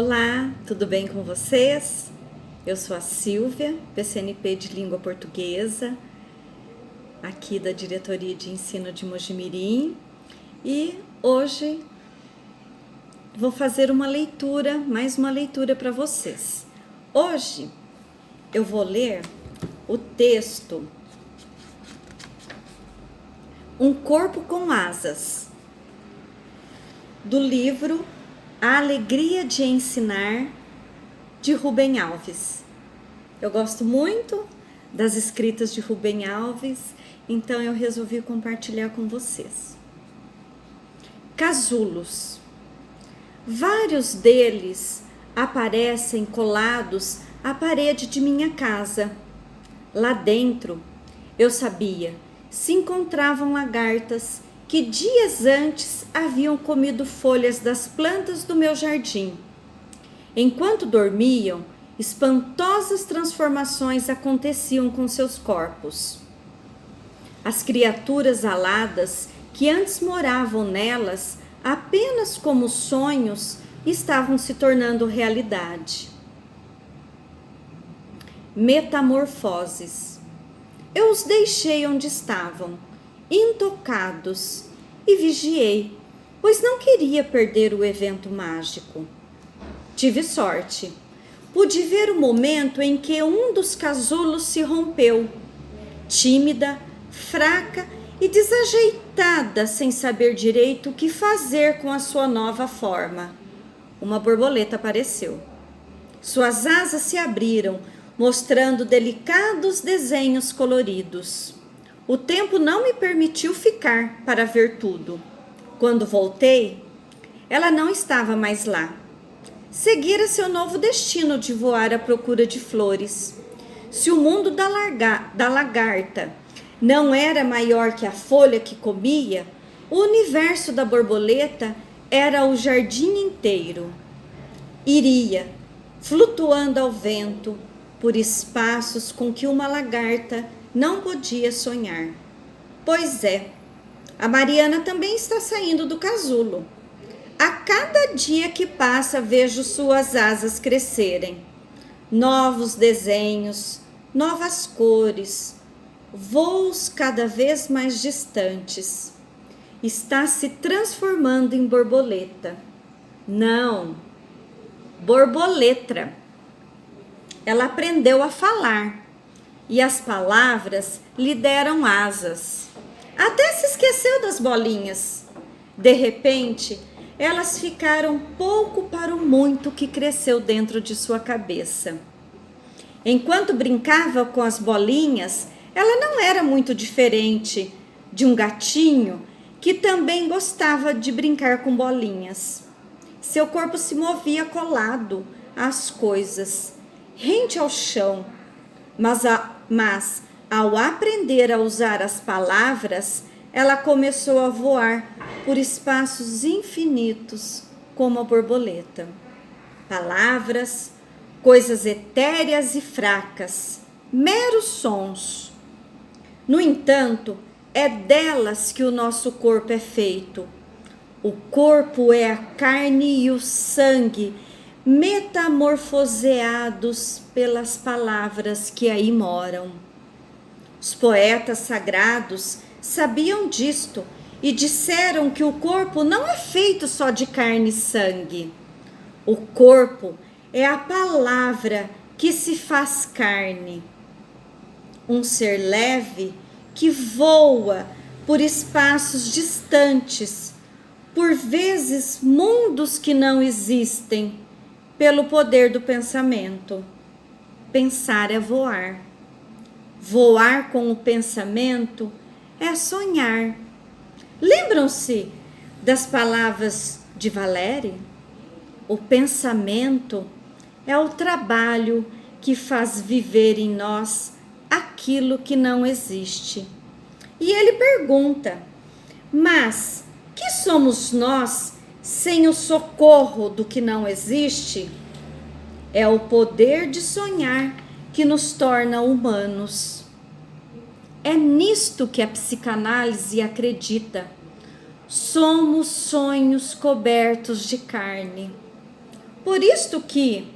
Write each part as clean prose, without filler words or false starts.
Olá, tudo bem com vocês? Eu sou a Silvia, PCNP de Língua Portuguesa, aqui da Diretoria de Ensino de Mojimirim, e hoje vou fazer mais uma leitura para vocês. Hoje eu vou ler o texto Um Corpo com Asas, do livro A Alegria de Ensinar, de Rubem Alves. Eu gosto muito das escritas de Rubem Alves, então eu resolvi compartilhar com vocês. Casulos. Vários deles aparecem colados à parede de minha casa. Lá dentro, eu sabia, se encontravam lagartas que dias antes haviam comido folhas das plantas do meu jardim. Enquanto dormiam, espantosas transformações aconteciam com seus corpos. As criaturas aladas que antes moravam nelas apenas como sonhos estavam se tornando realidade. Metamorfoses. Eu os deixei onde estavam, intocados, e vigiei, pois não queria perder o evento mágico. Tive sorte. Pude ver o momento em que um dos casulos se rompeu, tímida, fraca e desajeitada, sem saber direito o que fazer com a sua nova forma. Uma borboleta apareceu. Suas asas se abriram, mostrando delicados desenhos coloridos. O tempo não me permitiu ficar para ver tudo. Quando voltei, ela não estava mais lá. Seguira seu novo destino de voar à procura de flores. Se o mundo da lagarta não era maior que a folha que comia, o universo da borboleta era o jardim inteiro. Iria, flutuando ao vento, por espaços com que uma lagarta não podia sonhar. Pois é, a Mariana também está saindo do casulo. A cada dia que passa, vejo suas asas crescerem. Novos desenhos, novas cores, voos cada vez mais distantes. Está se transformando em borboleta. Não, borboletra. Ela aprendeu a falar e as palavras lhe deram asas. Até se esqueceu das bolinhas. De repente, elas ficaram pouco para o muito que cresceu dentro de sua cabeça. Enquanto brincava com as bolinhas, ela não era muito diferente de um gatinho que também gostava de brincar com bolinhas. Seu corpo se movia colado às coisas, rente ao chão, mas ao aprender a usar as palavras, ela começou a voar por espaços infinitos, como a borboleta. Palavras, coisas etéreas e fracas, meros sons. No entanto, é delas que o nosso corpo é feito. O corpo é a carne e o sangue, metamorfoseados pelas palavras que aí moram. Os poetas sagrados sabiam disto e disseram que o corpo não é feito só de carne e sangue. O corpo é a palavra que se faz carne. Um ser leve que voa por espaços distantes, por vezes mundos que não existem, pelo poder do pensamento. Pensar é voar. Voar com o pensamento é sonhar. Lembram-se das palavras de Valéry? O pensamento é o trabalho que faz viver em nós aquilo que não existe. E ele pergunta: mas que somos nós sem o socorro do que não existe? É o poder de sonhar que nos torna humanos. É nisto que a psicanálise acredita. Somos sonhos cobertos de carne. Por isto que,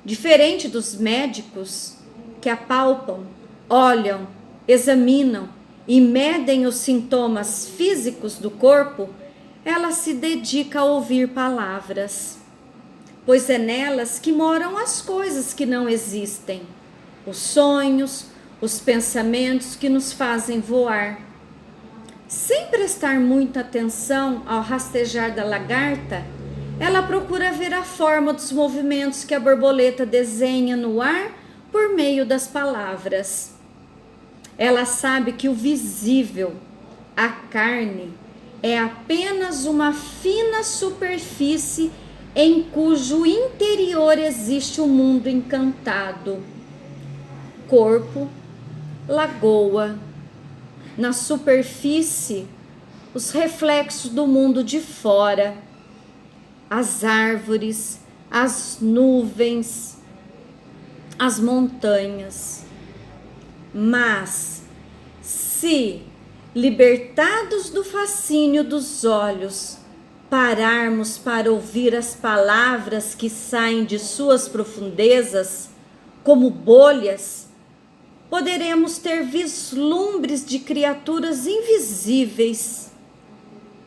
diferente dos médicos que apalpam, olham, examinam e medem os sintomas físicos do corpo, ela se dedica a ouvir palavras, pois é nelas que moram as coisas que não existem, os sonhos, os pensamentos que nos fazem voar. Sem prestar muita atenção ao rastejar da lagarta, ela procura ver a forma dos movimentos que a borboleta desenha no ar por meio das palavras. Ela sabe que o visível, a carne, é apenas uma fina superfície em cujo interior existe um mundo encantado. Corpo, lagoa. Na superfície, os reflexos do mundo de fora, as árvores, as nuvens, as montanhas. Mas, se, libertados do fascínio dos olhos, pararmos para ouvir as palavras que saem de suas profundezas, como bolhas, poderemos ter vislumbres de criaturas invisíveis,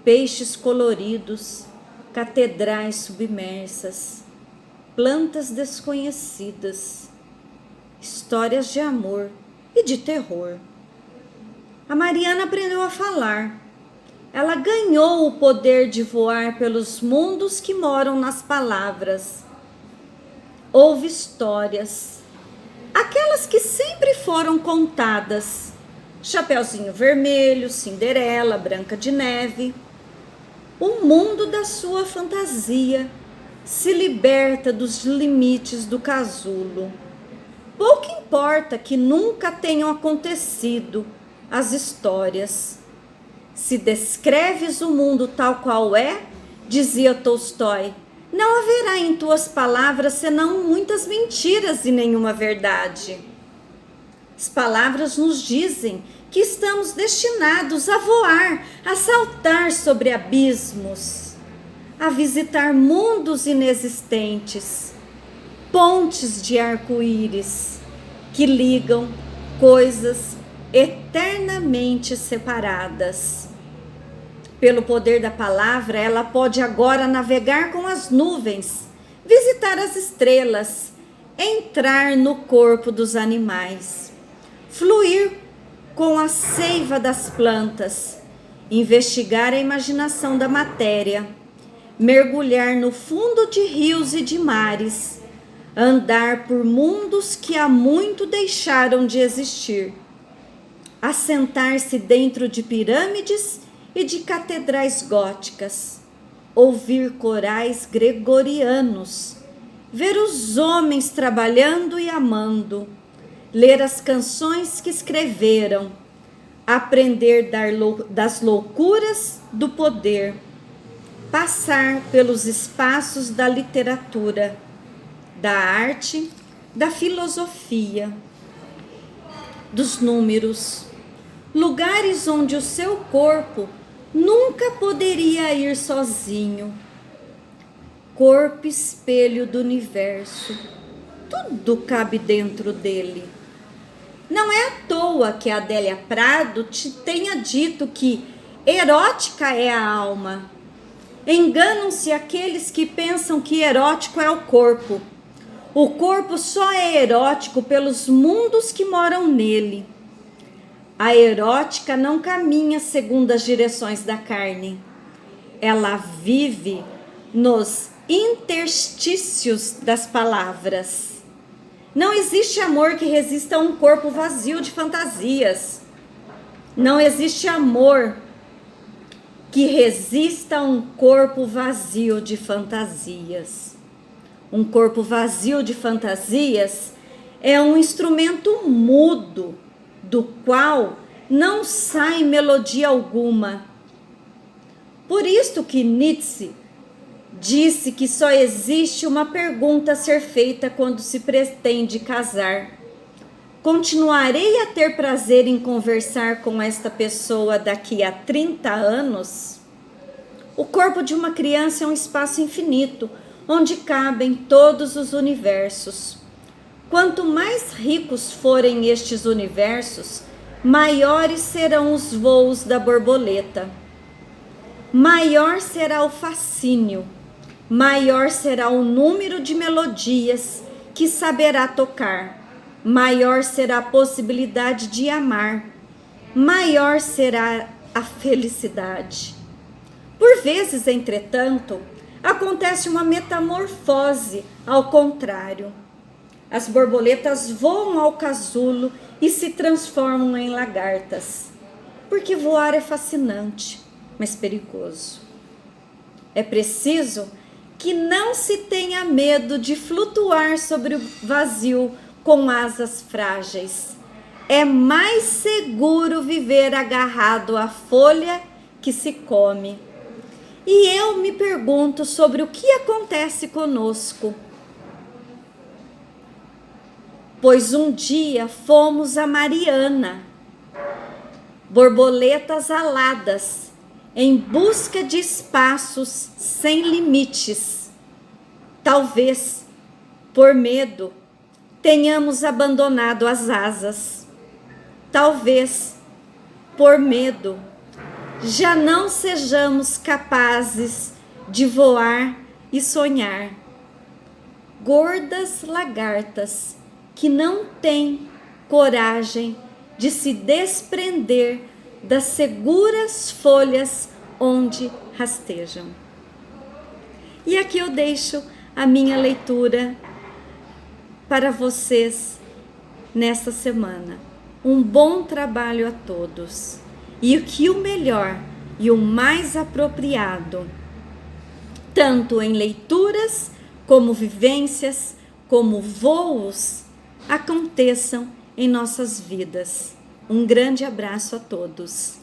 peixes coloridos, catedrais submersas, plantas desconhecidas, histórias de amor e de terror. A Mariana aprendeu a falar. Ela ganhou o poder de voar pelos mundos que moram nas palavras. Ouve histórias, aquelas que sempre foram contadas: Chapeuzinho Vermelho, Cinderela, Branca de Neve. O mundo da sua fantasia se liberta dos limites do casulo. Pouco importa que nunca tenham acontecido as histórias. Se descreves o mundo tal qual é, dizia Tolstói, não haverá em tuas palavras senão muitas mentiras e nenhuma verdade. As palavras nos dizem que estamos destinados a voar, a saltar sobre abismos, a visitar mundos inexistentes, pontes de arco-íris que ligam coisas eternamente separadas. Pelo poder da palavra, ela pode agora navegar com as nuvens, visitar as estrelas, entrar no corpo dos animais, fluir com a seiva das plantas, investigar a imaginação da matéria, mergulhar no fundo de rios e de mares, andar por mundos que há muito deixaram de existir, assentar-se dentro de pirâmides e de catedrais góticas, ouvir corais gregorianos, ver os homens trabalhando e amando, ler as canções que escreveram, aprender das loucuras do poder, passar pelos espaços da literatura, da arte, da filosofia, dos números, lugares onde o seu corpo nunca poderia ir sozinho. Corpo espelho do universo, tudo cabe dentro dele. Não é à toa que a Adélia Prado te tenha dito que erótica é a alma. Enganam-se aqueles que pensam que erótico é o corpo. O corpo só é erótico pelos mundos que moram nele. A erótica não caminha segundo as direções da carne. Ela vive nos interstícios das palavras. Não existe amor que resista a um corpo vazio de fantasias. Não existe amor que resista a um corpo vazio de fantasias. Um corpo vazio de fantasias é um instrumento mudo, do qual não sai melodia alguma. Por isto que Nietzsche disse que só existe uma pergunta a ser feita quando se pretende casar: continuarei a ter prazer em conversar com esta pessoa daqui a 30 anos? O corpo de uma criança é um espaço infinito, onde cabem todos os universos. Quanto mais ricos forem estes universos, maiores serão os voos da borboleta. Maior será o fascínio, maior será o número de melodias que saberá tocar, maior será a possibilidade de amar, maior será a felicidade. Por vezes, entretanto, acontece uma metamorfose ao contrário. As borboletas voam ao casulo e se transformam em lagartas, porque voar é fascinante, mas perigoso. É preciso que não se tenha medo de flutuar sobre o vazio com asas frágeis. É mais seguro viver agarrado à folha que se come. E eu me pergunto sobre o que acontece conosco. Pois um dia fomos a Mariana, borboletas aladas, em busca de espaços sem limites. Talvez, por medo, tenhamos abandonado as asas. Talvez, por medo, já não sejamos capazes de voar e sonhar. Gordas lagartas que não têm coragem de se desprender das seguras folhas onde rastejam. E aqui eu deixo a minha leitura para vocês nesta semana. Um bom trabalho a todos. E o que o melhor e o mais apropriado, tanto em leituras, como vivências, como voos, aconteçam em nossas vidas. Um grande abraço a todos.